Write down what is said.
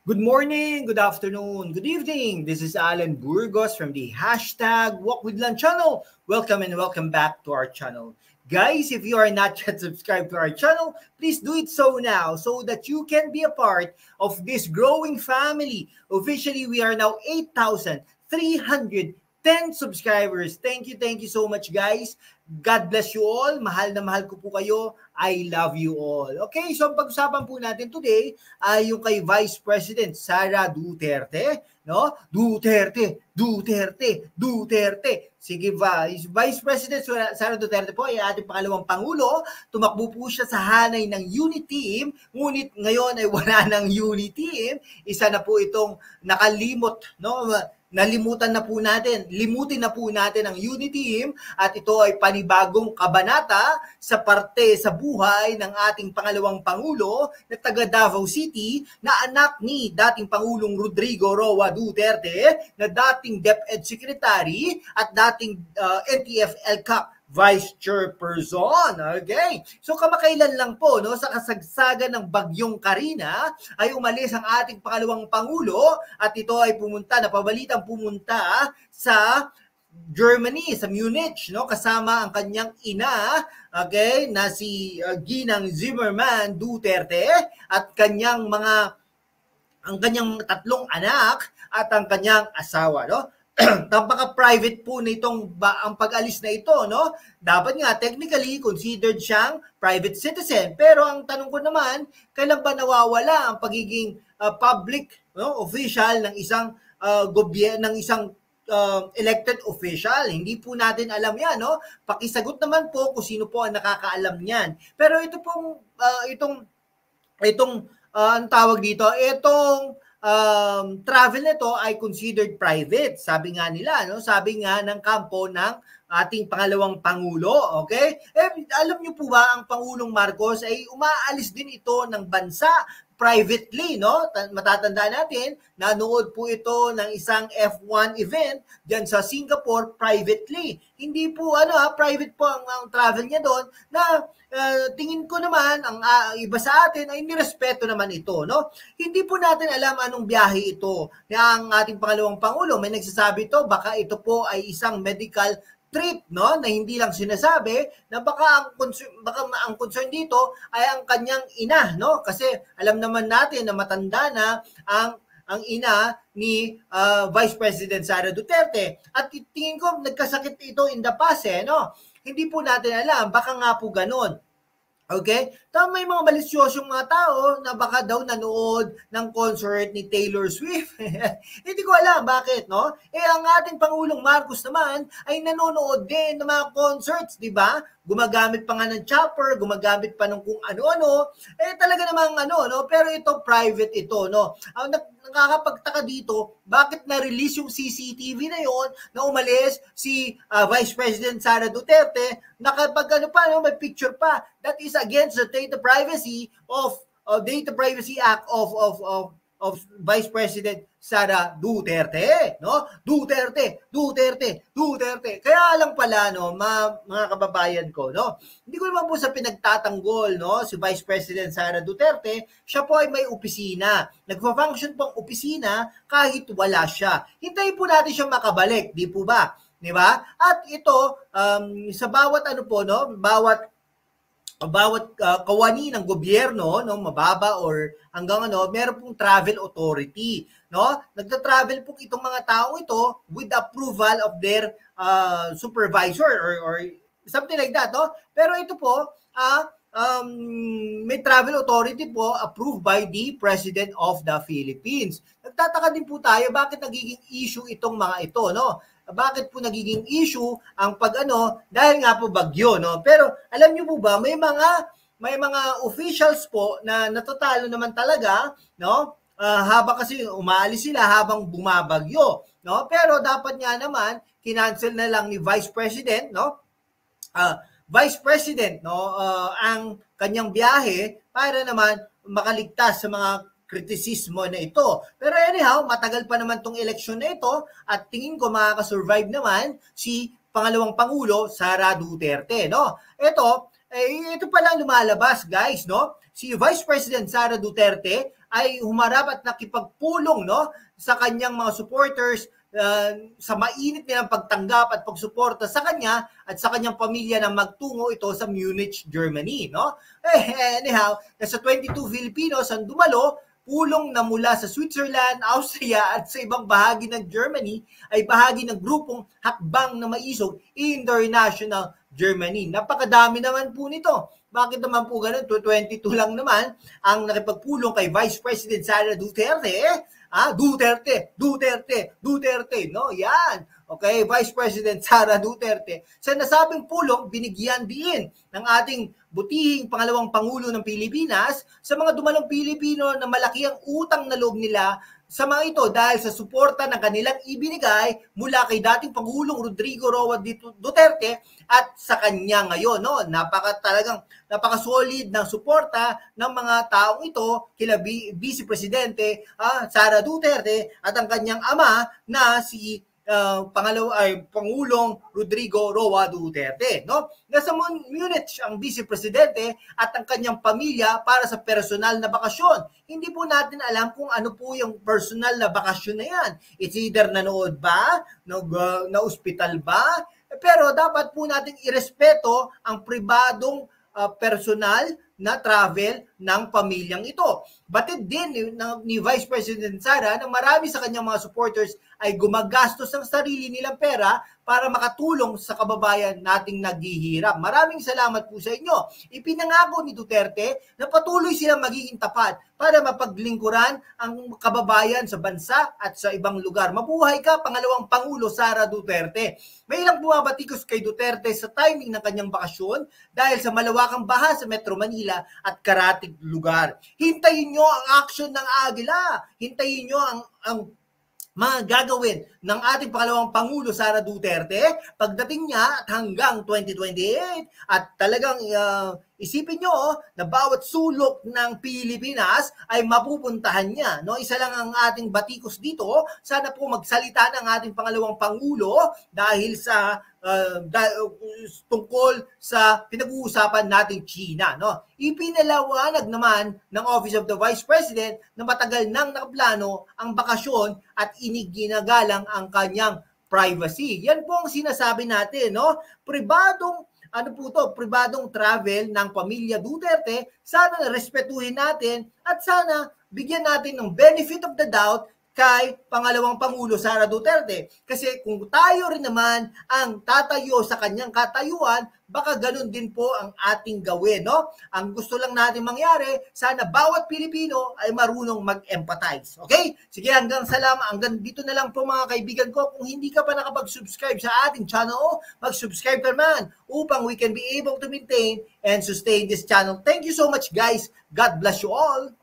Good morning, good afternoon, good evening. This is Alan Burgos from the hashtag Walk with Lan channel. Welcome and welcome back to our channel. Guys, if you are not yet subscribed to our channel, please do it so now so that you can be a part of this growing family. Officially, we are now 8,310 subscribers. Thank you so much, guys. God bless you all. Mahal na mahal ko po kayo. I love you all. Okay, so ang pag-usapan po natin today ay yung kay Vice President Sara Duterte, no? Duterte. Sige, Vice President Sara Duterte po ay ating pangalawang pangulo. Tumakbo po siya sa hanay ng unity team, ngunit ngayon ay wala ng unity team. Isa na po itong nakalimot, no? Limutin na po natin ang unity team at ito ay panibagong kabanata sa parte sa buhay ng ating pangalawang pangulo na taga Davao City na anak ni dating Pangulong Rodrigo Roa Duterte na dating DepEd Secretary at dating NTF-ELCAC Vice Chairperson. Okay. So kamakailan lang po, no, sa kasagsagan ng bagyong Karina ay umalis ang ating pangalawang pangulo at ito ay napabalitang pumunta sa Germany, sa Munich, no, kasama ang kanyang ina, okay, na si Ginang Zimmerman Duterte at ang kanyang tatlong anak at ang kanyang asawa, no? Napaka-private po nitong ang pag-alis na ito, no? Dapat nga technically considered siyang private citizen. Pero ang tanong ko naman, kailan ba nawawala ang pagiging public, no, official ng isang gobyerno, ng isang elected official? Hindi po natin alam 'yan, no? Pakisagot naman po kung sino po ang nakakaalam niyan. Pero ito pong ang tawag dito, itong travel nito ay considered private. Sabi nga nila, no? Sabi nga ng kampo ng ating pangalawang pangulo, okay? Alam niyo po ba ang Pangulong Marcos ay umaalis din ito ng bansa privately, no? Matatandaan natin, nanood po ito ng isang F1 event diyan sa Singapore privately. Hindi po private po ang travel niya doon na tingin ko naman ang iba sa atin ay nirespeto naman ito, no? Hindi po natin alam anong biyahe ito ng ating pangalawang pangulo. May nagsasabi ito, baka ito po ay isang medical trip, no, na hindi lang sinasabi na baka ang concern dito ay ang kanyang ina, no? Kasi alam naman natin na matanda na ang ina ni Vice President Sara Duterte at tingin ko nagkasakit ito in the past, no? Hindi po natin alam, baka nga po ganun. Okay? May mga malisyosyong mga tao na baka daw nanood ng concert ni Taylor Swift. Hindi ko alam bakit, no? Ang ating Pangulong Marcos naman ay nanonood din ng mga concerts, di ba? Gumagamit pa nga ng chopper, gumagamit pa ng kung ano-ano. Talaga namang no? Pero ito, private ito, no? Ang nakakapagtaka dito, bakit na-release yung CCTV na yon na umalis si Vice President Sara Duterte na kapag may picture pa. That is against the Data Privacy Act of Vice President Sara Duterte, no? Duterte. Kaya lang pala, no, mga kababayan ko, no? Hindi ko naman po sa pinagtatanggol, no, si Vice President Sara Duterte, siya po ay may opisina. Nagfa-function pong opisina kahit wala siya. Hintayin po natin siya makabalik, di po ba? Di ba? At ito, sa bawat bawat kawani ng gobyerno, no, mababa or hanggang meron pong travel authority, no? Nagta-travel po itong mga tao ito with approval of their supervisor or something like that, no? Pero ito po may travel authority po approved by the President of the Philippines. Nagtataka din po tayo bakit nagiging issue itong mga ito, no? Bakit po nagiging issue ang dahil nga po bagyo, no? Pero alam niyo po ba, may mga officials po na natatalo naman talaga, no? Habang kasi umaalis sila habang bumabagyo, no? Pero dapat nga naman kinancel na lang ni Vice President, no? Vice President, no, ang kanyang biyahe para naman makaligtas sa mga kritisismo na ito. Pero anyhow, matagal pa naman tong eleksyon na ito at tingin ko makakasurvive naman si pangalawang Pangulo, Sara Duterte, no? Ito, ito pala lumalabas, guys, no? Si Vice President Sara Duterte ay humarap at nakipagpulong, no, sa kanyang mga supporters sa mainit nilang pagtanggap at pagsuporta sa kanya at sa kanyang pamilya na magtungo ito sa Munich, Germany, no? Anyhow, nasa 22 Filipinos ang dumalo, pulong na mula sa Switzerland, Austria at sa ibang bahagi ng Germany ay bahagi ng grupong Hakbang na Maisog International Germany. Napakadami naman po nito. Bakit naman po ganun? 22 lang naman ang nakipagpulong kay Vice President Sara Duterte. Duterte, no? Yan. Okay, Vice President Sara Duterte. Sa nasabing pulong, binigyan din ng ating butihing pangalawang Pangulo ng Pilipinas sa mga dumalong Pilipino na malaki ang utang na loob nila sa mga ito dahil sa suporta ng kanilang ibinigay mula kay dating Pangulong Rodrigo Roa Duterte at sa kanya ngayon, no? Napaka-solid ng suporta ng mga taong ito kila Vice Presidente Sara Duterte at ang kanyang ama na si Pangulong Rodrigo Roa Duterte, no? Nasa Munich ang Vice Presidente at ang kanyang pamilya para sa personal na bakasyon. Hindi po natin alam kung ano po yung personal na bakasyon na yan. It's either nanood ba, na ospital ba, pero dapat po natin irespeto ang pribadong personal na travel ng pamilyang ito. Batid din ni Vice President Sara na marami sa kanyang mga supporters ay gumagastos ng sarili nilang pera para makatulong sa kababayan nating naghihirap. Maraming salamat po sa inyo. Ipinangako ni Duterte na patuloy silang magiging tapat para mapaglingkuran ang kababayan sa bansa at sa ibang lugar. Mabuhay ka, pangalawang Pangulo Sara Duterte. May ilang bumabatikos kay Duterte sa timing ng kanyang bakasyon dahil sa malawakang baha sa Metro Manila at karatig lugar. Hintayin nyo ang aksyon ng Agila. Hintayin nyo ang mga gagawin ng ating pangalawang Pangulo Sara Duterte pagdating niya at hanggang 2028 at talagang isipin nyo na bawat sulok ng Pilipinas ay mapupuntahan niya, no? Isa lang ang ating batikos dito, sana po magsalita ng ating pangalawang Pangulo dahil sa tungkol sa pinag-uusapan nating China, no? Ipinalawanag naman ng Office of the Vice President na matagal nang nakaplano ang bakasyon at iniginagalang ang kanyang privacy. Yan po ang sinasabi natin, no? Pribadong travel ng pamilya Duterte, sana respetuhin natin at sana bigyan natin ng benefit of the doubt kay pangalawang Pangulo Sara Duterte. Kasi kung tayo rin naman ang tatayo sa kanyang katayuan, baka ganun din po ang ating gawin, no? Ang gusto lang natin mangyari, sana bawat Pilipino ay marunong mag-empathize. Okay? Sige, hanggang dito na lang po mga kaibigan ko. Kung hindi ka pa nakapag-subscribe sa ating channel, mag-subscribe ka naman upang we can be able to maintain and sustain this channel. Thank you so much, guys. God bless you all.